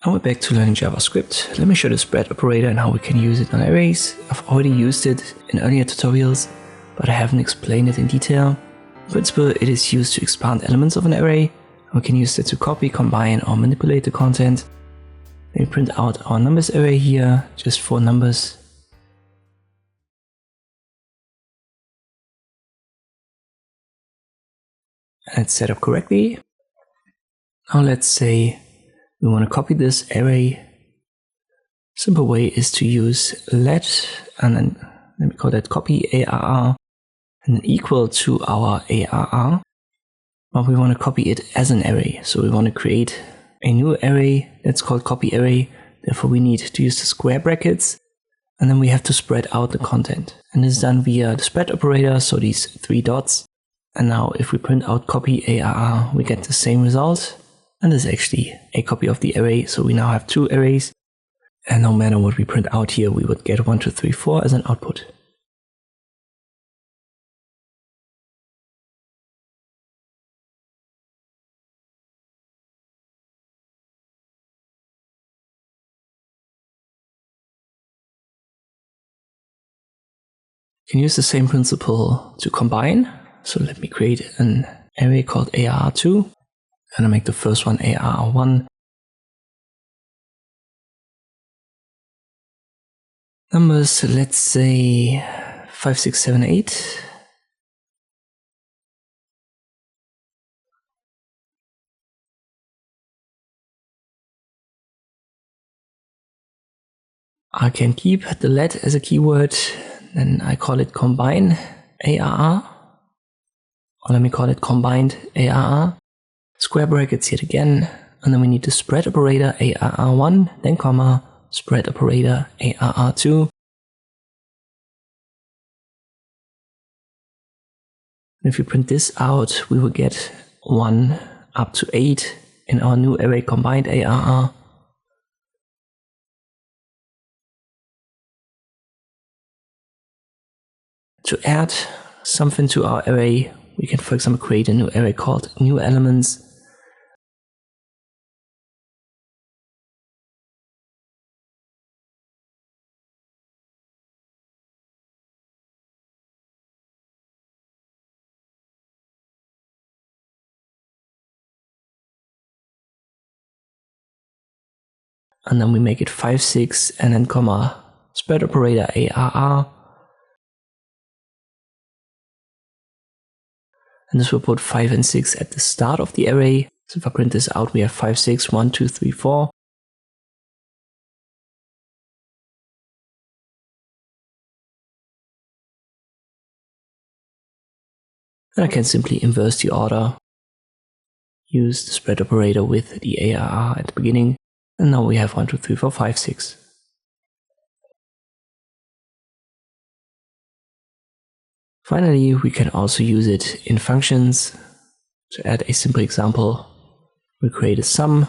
And we're back to learning JavaScript. Let me show the spread operator and how we can use it on arrays. I've already used it in earlier tutorials, but I haven't explained it in detail. In principle, it is used to expand elements of an array. We can use it to copy, combine, or manipulate the content. Then we print out our numbers array here, just 4 numbers. And it's set up correctly. Now let's say we want to copy this array. Simple way is to use let, and then let me call that copy ARR, and then equal to our ARR. But we want to copy it as an array. So we want to create a new array that's called copy array. Therefore we need to use the square brackets, and then we have to spread out the content. And this is done via the spread operator, so these 3 dots. And now if we print out copy ARR, we get the same result. And this is actually a copy of the array, so we now have 2 arrays. And no matter what we print out here, we would get 1, 2, 3, 4 as an output. You can use the same principle to combine. So let me create an array called ARR2. And I make the first one ARR1. Numbers, let's say 5, 6, 7, 8. I can keep the let as a keyword. Then I call it combine ARR. Or let me call it combined ARR. Square brackets yet again, and then we need the spread operator ARR1, then comma, spread operator ARR2. And if we print this out, we will get 1 up to 8 in our new array combined ARR. To add something to our array, we can, for example, create a new array called new elements. And then we make it 5, 6, and then comma, spread operator ARR. And this will put 5 and 6 at the start of the array. So if I print this out, we have 5, 6, 1, 2, 3, 4. And I can simply inverse the order. Use the spread operator with the ARR at the beginning. And now we have 1, 2, 3, 4, 5, 6. Finally, we can also use it in functions. To add a simple example, we create a sum.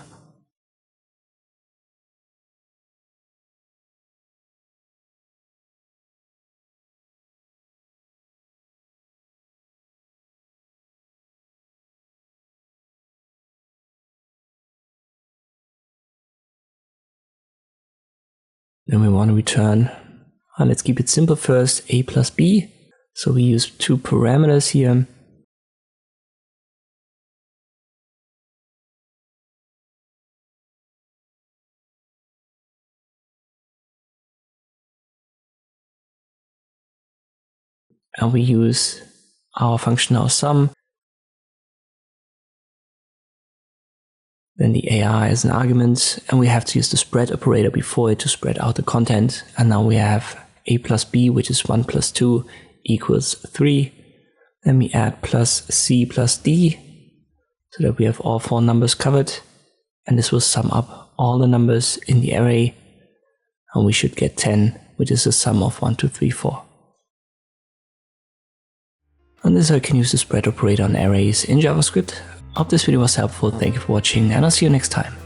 Then we want to return, let's keep it simple first, a plus b. So we use 2 parameters here. And we use our function now sum. Then the AR as an argument, and we have to use the spread operator before it to spread out the content. And now we have a plus b, which is 1 plus 2 equals 3. Then we add plus c plus d, so that we have all 4 numbers covered. And this will sum up all the numbers in the array. And we should get 10, which is the sum of 1, 2, 3, 4. And this is how you can use the spread operator on arrays in JavaScript. I hope this video was helpful. Thank you for watching, and I'll see you next time.